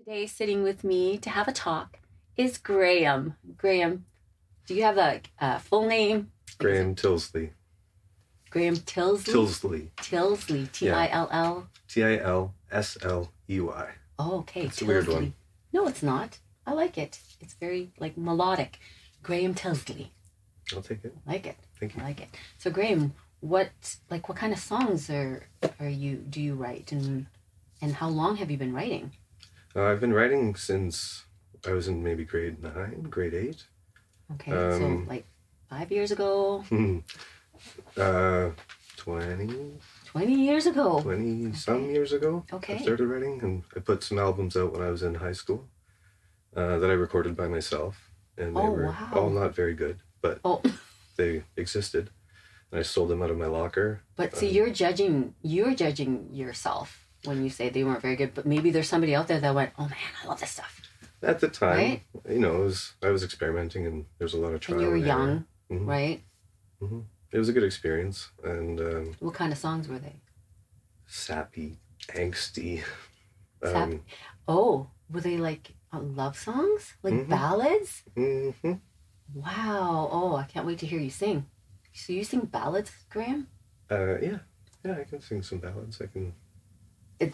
Today, sitting with me to have a talk is Graham. Graham, do you have a full name? Graham Tilsley. Graham Tilsley? Tilsley. Tilsley. T-I-L-L? Tilsley. Oh, okay. It's a weird one. No, it's not. I like it. It's very, melodic. Graham Tilsley. I'll take it. I like it. Thank you. I like it. So, Graham, what kind of songs do you write, and how long have you been writing? I've been writing since I was in maybe grade 9, grade 8. Okay, so 5 years ago? 20. 20 years ago? 20-some years ago. Okay. I started writing, and I put some albums out when I was in high school that I recorded by myself. And they were all not very good, but they existed. And I sold them out of my locker. But see, you're judging yourself when you say they weren't very good, but maybe there's somebody out there that went, oh man, I love this stuff. At the time, right? I was experimenting, and there's a lot of trial and you were and young, mm-hmm. right? Mm-hmm. It was a good experience. And what kind of songs were they? Sappy, angsty. Were they love songs? Like mm-hmm. ballads? Mm-hmm. Wow. Oh, I can't wait to hear you sing. So you sing ballads, Graham? Yeah, I can sing some ballads. I can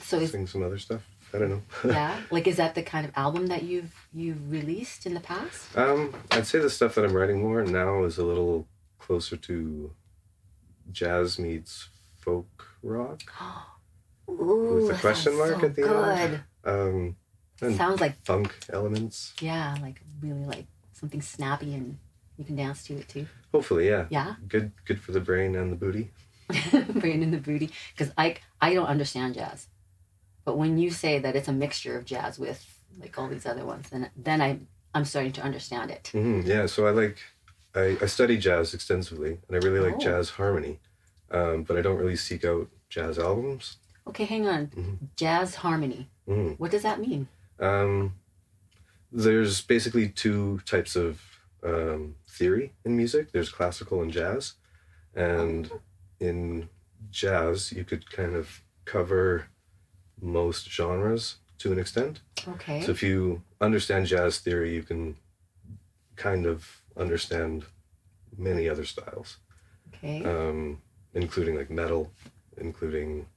sing some other stuff. I don't know. Yeah? Is that the kind of album that you've released in the past? I'd say the stuff that I'm writing more now is a little closer to jazz meets folk rock. Ooh, with a question mark at the end. And sounds like funk elements. Yeah, really something snappy, and you can dance to it too. Hopefully, yeah. Yeah? Good for the brain and the booty. Brain and the booty. Because I don't understand jazz. But when you say that it's a mixture of jazz with all these other ones, then I'm starting to understand it. Mm-hmm. Yeah, so I study jazz extensively, and I really like jazz harmony, but I don't really seek out jazz albums. Okay, hang on. Mm-hmm. Jazz harmony. Mm-hmm. What does that mean? There's basically two types of theory in music. There's classical and jazz. And in jazz, you could kind of cover most genres to an extent. Okay. So if you understand jazz theory, you can kind of understand many other styles. Okay. Including metal, including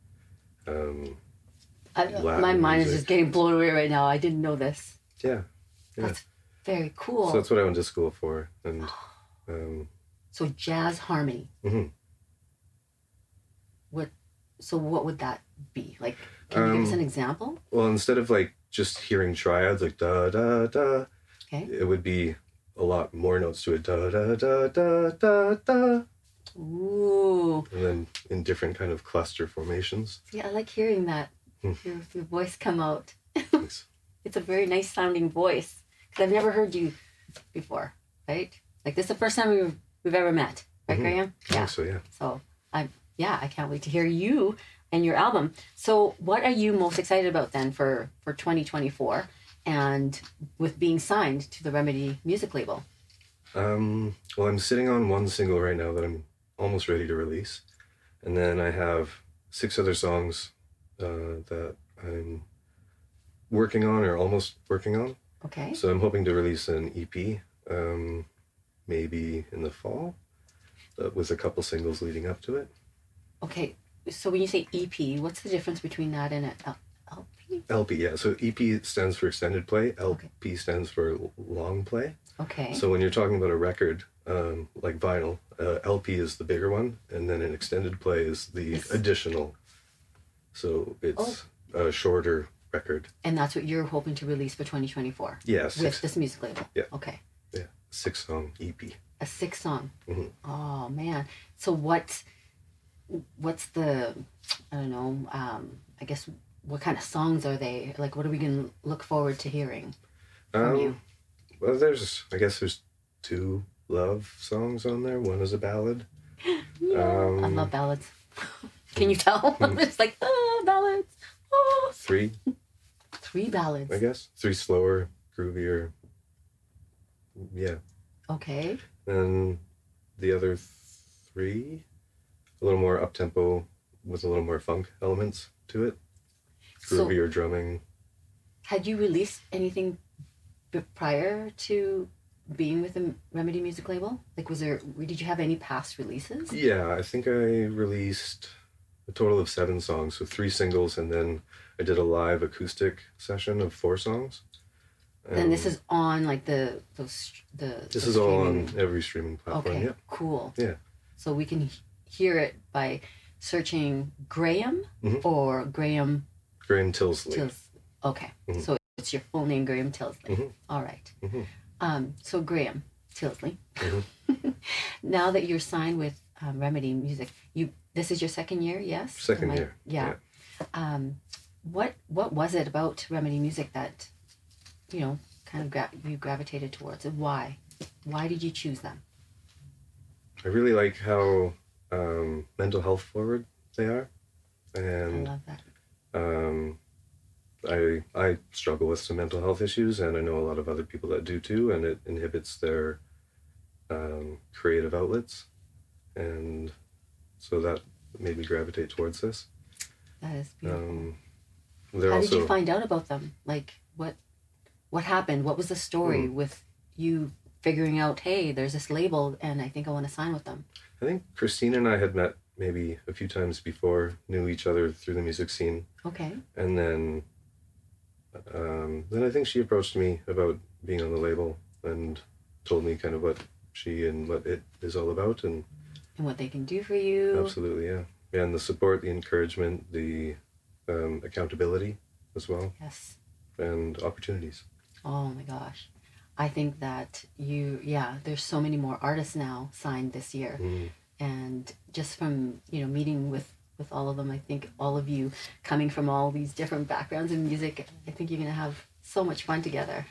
my mind is just getting blown away right now. I didn't know this. Yeah. That's very cool. So that's what I went to school for. And so jazz harmony. Mm-hmm. What would that be? Can you give us an example? Well, instead of just hearing triads da da da, okay, it would be a lot more notes to it, da da da da da da. Ooh. And then in different kind of cluster formations. Yeah, I like hearing that. Your voice come out. Thanks. It's a very nice sounding voice. Because I've never heard you before, right? This is the first time we've ever met, right, mm-hmm. Graham? Yeah. So yeah. So I can't wait to hear you and your album. So what are you most excited about then for 2024, and with being signed to the Remedy music label? Well, I'm sitting on one single right now that I'm almost ready to release, and then I have 6 other songs that I'm working on or almost working on. Okay. So I'm hoping to release an EP maybe in the fall, with a couple singles leading up to it. Okay, so when you say EP, what's the difference between that and an LP? LP, yeah. So EP stands for extended play. LP stands for long play. Okay. So when you're talking about a record, like vinyl, LP is the bigger one, and then an extended play is the additional. So it's a shorter record. And that's what you're hoping to release for 2024? Yes. With this music label? Yeah. Okay. Yeah, 6-song EP. A 6-song? Mm-hmm. Oh, man. So what's the, I don't know, I guess, what kind of songs are they? What are we going to look forward to hearing from you? Well, there's 2 love songs on there. One is a ballad. Yeah, I love ballads. Can you tell? It's ballads. Oh. 3. 3 ballads. I guess. 3 slower, groovier. Yeah. Okay. And the other 3, a little more up-tempo with a little more funk elements to it. Groovier drumming. Had you released anything prior to being with the Remedy music label? Like, did you have any past releases? Yeah, I think I released a total of 7 songs, so 3 singles, and then I did a live acoustic session of 4 songs. And this is on like This the is all streaming. on every streaming platform. Okay, Yeah. cool. Yeah. So we can hear it by searching Graham or Graham Tilsley. Okay, so it's your full name, Graham Tilsley. All right. So Graham Tilsley. Now that you're signed with Remedy Music, this is your second year, yes? Second year. Yeah. What was it about Remedy Music that kind of you gravitated towards, and why? Why did you choose them? I really like how mental health forward they are, and I love that. I struggle with some mental health issues, and I know a lot of other people that do too, and it inhibits their creative outlets, and so that made me gravitate towards this. That is beautiful. How did you find out about them? Like, what happened? What was the story with you figuring out, hey, there's this label and I think I want to sign with them? I think Christine and I had met maybe a few times before, knew each other through the music scene. Okay. And then I think she approached me about being on the label and told me kind of what she and what it is all about, and what they can do for you. Absolutely, yeah. Yeah, and the support, the encouragement, the accountability as well. Yes. And opportunities. Oh my gosh. I think that there's so many more artists now signed this year. And just from, meeting with all of them, I think all of you coming from all these different backgrounds in music, I think you're going to have so much fun together.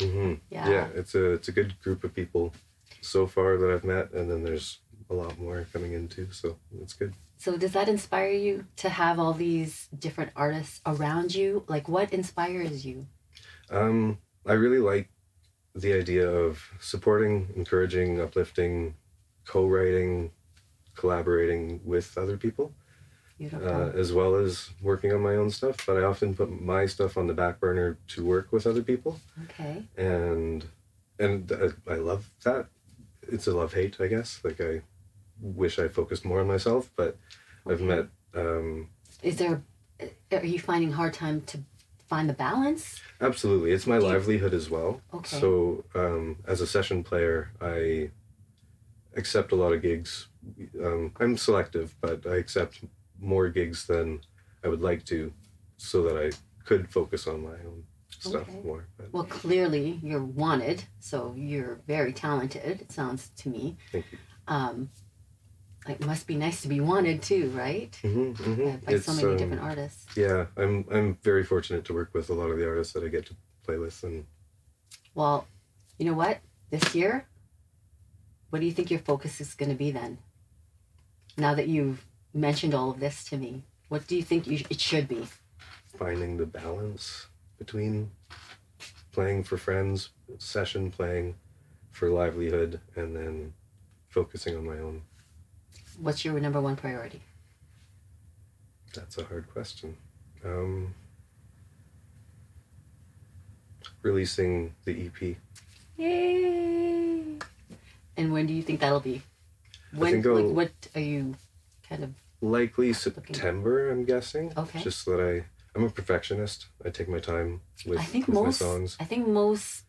Yeah, it's a good group of people so far that I've met, and then there's a lot more coming in too, so it's good. So does that inspire you to have all these different artists around you? Like, what inspires you? I really like the idea of supporting, encouraging, uplifting, co-writing, collaborating with other people, as well as working on my own stuff. But I often put my stuff on the back burner to work with other people. Okay. And I love that. It's a love-hate, I guess. Like, I wish I focused more on myself, but I've met... Are you finding a hard time to find the balance? Absolutely. It's my livelihood as well. Okay. So as a session player, I accept a lot of gigs. I'm selective, but I accept more gigs than I would like to, so that I could focus on my own stuff more. But, well, clearly you're wanted, so you're very talented, it sounds to me. Thank you. It must be nice to be wanted too, right? By so many different artists. Yeah, I'm very fortunate to work with a lot of the artists that I get to play with. And well, you know what? This year, what do you think your focus is going to be then? Now that you've mentioned all of this to me, what do you think it should be? Finding the balance between playing for friends, session playing for livelihood, and then focusing on my own. What's your number one priority? That's a hard question. Releasing the EP. Yay! And when do you think that'll be? What are you kind of... Likely September, I'm guessing. Okay. Just so that I'm a perfectionist. I take my time with my songs. I think most,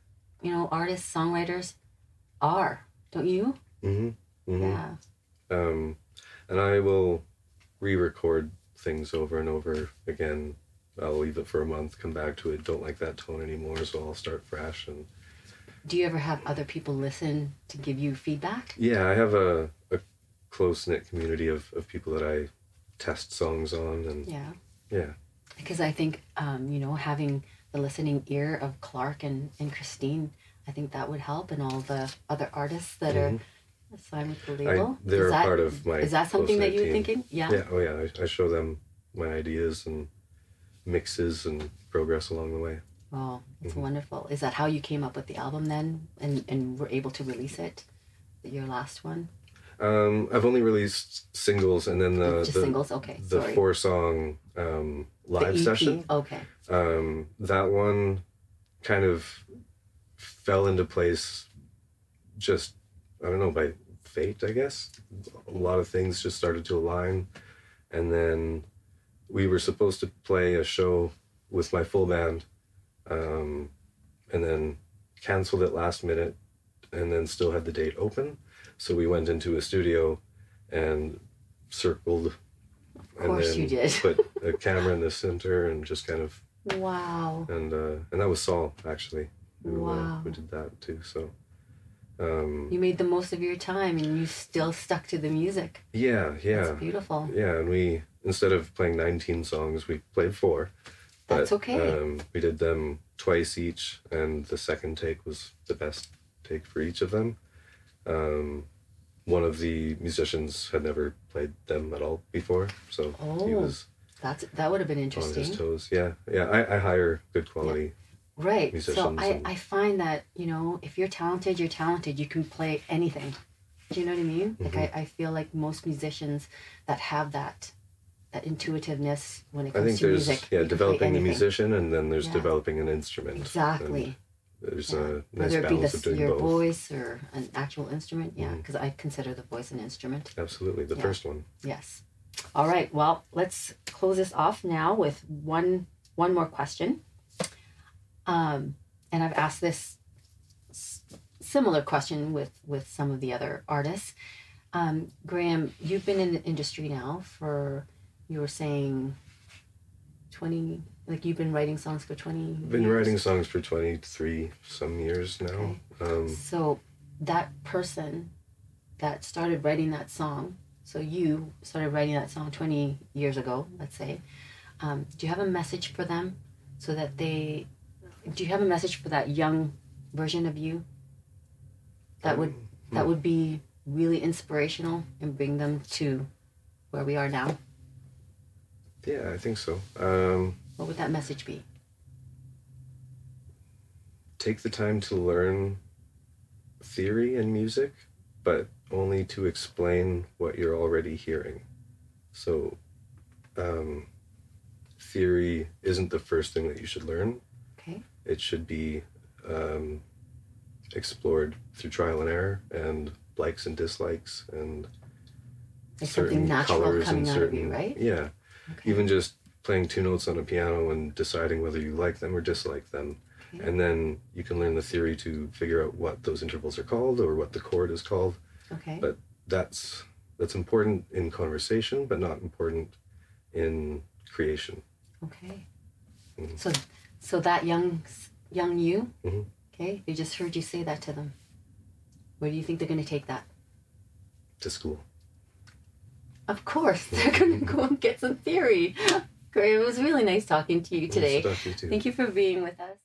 artists, songwriters are. Don't you? Yeah. And I will re-record things over and over again. I'll leave it for a month, come back to it, don't like that tone anymore, so I'll start fresh. And do you ever have other people listen to give you feedback? Yeah, I have a close-knit community of people that I test songs on. And yeah. Because I think, having the listening ear of Clark and Christine, I think that would help, and all the other artists that are signed with the label. They're a part of my... Is that something that you're thinking? Yeah. Yeah. Oh yeah. I show them my ideas and mixes and progress along the way. Oh, it's wonderful. Is that how you came up with the album then, and were able to release it? Your last one? I've only released singles, and then the singles. Okay. The 4-song live session. Okay. That one kind of fell into place just, I don't know, by fate, I guess. A lot of things just started to align. And then we were supposed to play a show with my full band, and then canceled it last minute, and then still had the date open. So we went into a studio and circled, Of course and then you did. put a camera in the center and just kind of, Wow. and that was Saul, actually, Wow. who did that too. So You made the most of your time and you still stuck to the music. yeah, That's beautiful. yeah. And we, instead of playing 19 songs, we played 4. But, That's okay. We did them twice each, and the second take was the best take for each of them. One of the musicians had never played them at all before, so he was that would have been on interesting. his toes. Yeah. I hire good quality Right. musicians. So I find that, if you're talented, you're talented. You can play anything. Do you know what I mean? Mm-hmm. Like I feel like most musicians that have that intuitiveness when it comes I think to there's music. You can play developing a anything. musician, and then there's Yeah. developing an instrument. Exactly. And there's Yeah. a nice Whether it be balance of doing your both. voice or an actual instrument. Yeah, Mhm. because I consider the voice an instrument. Absolutely, the Yeah. first one. Yes. All right. Well, let's close this off now with one more question. And I've asked this similar question with some of the other artists. Graham, you've been in the industry now for, you were saying 20, like you've been writing songs for 20 I've been years? writing songs for 23 some years now. So that person that started writing that song, so you started writing that song 20 years ago, let's say, do you have a message for them so that do you have a message for that young version of you that would be really inspirational and bring them to where we are now? Yeah, I think so. What would that message be? Take the time to learn theory in music, but only to explain what you're already hearing. So, theory isn't the first thing that you should learn. Okay. It should be explored through trial and error and likes and dislikes and Like certain something natural colors coming and out certain, of you, right? yeah. Okay. Even just playing 2 notes on a piano and deciding whether you like them or dislike them. Okay. And then you can learn the theory to figure out what those intervals are called or what the chord is called. Okay. But that's important in conversation, but not important in creation. Okay. Mhm. So that young you, Mhm. okay, they just heard you say that to them. Where do you think they're going to take that? To school. Of course, they're going to go and get some theory. Great. It was really nice talking to you today. Nice to talk to you too. Thank you for being with us.